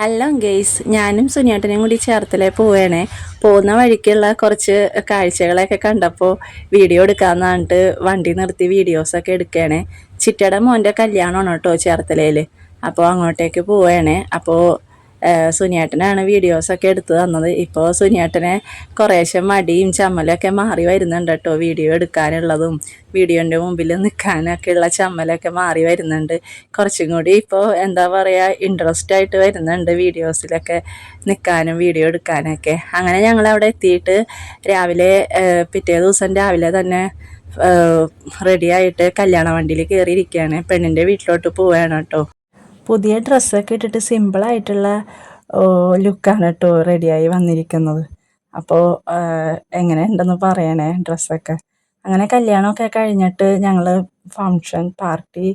Hello guys, ഞാനും സുനിയേട്ടനും കൂടി ചേർത്തലേ പോവേണേ. പോകുന്ന വഴിക്കുള്ള കുറച്ച് കാഴ്ചകളൊക്കെ കണ്ടപ്പോൾ വീഡിയോ എടുക്കാമെന്ന് പറഞ്ഞിട്ട് വണ്ടി നിർത്തി വീഡിയോസൊക്കെ എടുക്കുകയാണേ. ചിറ്റയുടെ മോൻ്റെ കല്യാണമാണ് കേട്ടോ ചേർത്തലയിൽ. അപ്പോൾ അങ്ങോട്ടേക്ക് പോവുകയാണേ. അപ്പോൾ സുനിയേട്ടനാണ് വീഡിയോസൊക്കെ എടുത്തു തന്നത്. ഇപ്പോൾ സുനിയേട്ടനെ കുറേശ്ശെ മടിയും ചമ്മലൊക്കെ മാറി വരുന്നുണ്ട് കേട്ടോ. വീഡിയോ എടുക്കാനുള്ളതും വീഡിയോൻ്റെ മുമ്പിൽ നിൽക്കാനൊക്കെയുള്ള ചമ്മലൊക്കെ മാറി വരുന്നുണ്ട്. കുറച്ചും കൂടി ഇപ്പോൾ എന്താ പറയുക, ഇൻട്രസ്റ്റ് ആയിട്ട് വരുന്നുണ്ട് വീഡിയോസിലൊക്കെ നിൽക്കാനും വീഡിയോ എടുക്കാനൊക്കെ. അങ്ങനെ ഞങ്ങളവിടെ എത്തിയിട്ട് രാവിലെ പിറ്റേ ദിവസം രാവിലെ തന്നെ റെഡിയായിട്ട് കല്യാണ വണ്ടിയിൽ കയറിയിരിക്കുകയാണ്. പെണ്ണിൻ്റെ വീട്ടിലോട്ട് പോവുകയാണ് കേട്ടോ. പുതിയ ഡ്രസ്സൊക്കെ ഇട്ടിട്ട് സിമ്പിളായിട്ടുള്ള ലുക്കാണ് കേട്ടോ റെഡിയായി വന്നിരിക്കുന്നത്. അപ്പോൾ എങ്ങനെ ഉണ്ടെന്ന് പറയണേ ഡ്രസ്സൊക്കെ. അങ്ങനെ കല്യാണമൊക്കെ കഴിഞ്ഞിട്ട് ഞങ്ങൾ ഫങ്ഷൻ പാർട്ടി,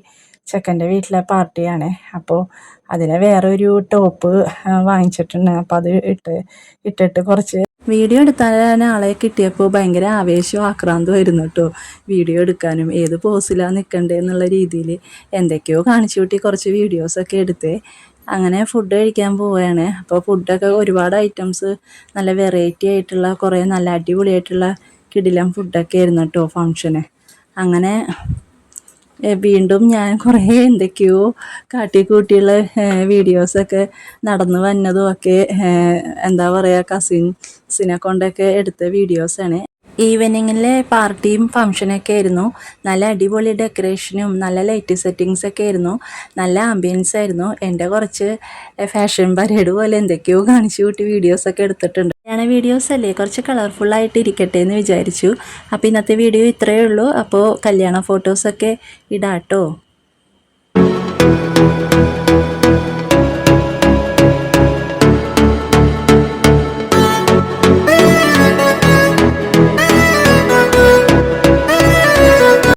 ചെക്കൻ്റെ വീട്ടിലെ പാർട്ടിയാണേ. അപ്പോൾ അതിന് വേറൊരു ടോപ്പ് വാങ്ങിച്ചിട്ടുണ്ട്. അപ്പോൾ അത് ഇട്ടിട്ട് കുറച്ച് വീഡിയോ എടുത്താൻ ആളെ കിട്ടിയപ്പോൾ ഭയങ്കര ആവേശവും ആക്രാന്തമായിരുന്നു കേട്ടോ. വീഡിയോ എടുക്കാനും ഏത് പോസിലാണ് നിൽക്കണ്ടേ എന്നുള്ള രീതിയിൽ എന്തൊക്കെയോ കാണിച്ചു കൂട്ടി കുറച്ച് വീഡിയോസൊക്കെ എടുത്തേ. അങ്ങനെ ഫുഡ് കഴിക്കാൻ പോവുകയാണ്. അപ്പോൾ ഫുഡൊക്കെ ഒരുപാട് ഐറ്റംസ്, നല്ല വെറൈറ്റി ആയിട്ടുള്ള കുറേ നല്ല അടിപൊളിയായിട്ടുള്ള കിടിലം ഫുഡൊക്കെ ആയിരുന്നു കേട്ടോ ഫങ്ഷന്. അങ്ങനെ വീണ്ടും ഞാൻ കുറേ എന്തൊക്കെയോ കാട്ടിക്കൂട്ടിയുള്ള വീഡിയോസൊക്കെ നടന്നു വന്നതും ഒക്കെ എന്താ പറയുക, കസിൻസിനെ കൊണ്ടൊക്കെ എടുത്ത വീഡിയോസാണ്. ഈവനിങ്ങിലെ പാർട്ടിയും ഫങ്ഷനൊക്കെ ആയിരുന്നു. നല്ല അടിപൊളി ഡെക്കറേഷനും നല്ല ലൈറ്റ് സെറ്റിങ്സൊക്കെ ആയിരുന്നു. നല്ല ആംബിയൻസ് ആയിരുന്നു. എൻ്റെ കുറച്ച് ഫാഷൻ പരേഡ് പോലെ എന്തൊക്കെയോ കാണിച്ചു കൂട്ടി വീഡിയോസൊക്കെ എടുത്തിട്ടുണ്ട്. ഞാൻ വീഡിയോസ് അല്ലേ കുറച്ച് കളർഫുള്ളായിട്ട് ഇരിക്കട്ടെ എന്ന് വിചാരിച്ചു. അപ്പോൾ ഇന്നത്തെ വീഡിയോ ഇത്രയേ ഉള്ളൂ. അപ്പോൾ കല്യാണ ഫോട്ടോസൊക്കെ ഇടാട്ടോ.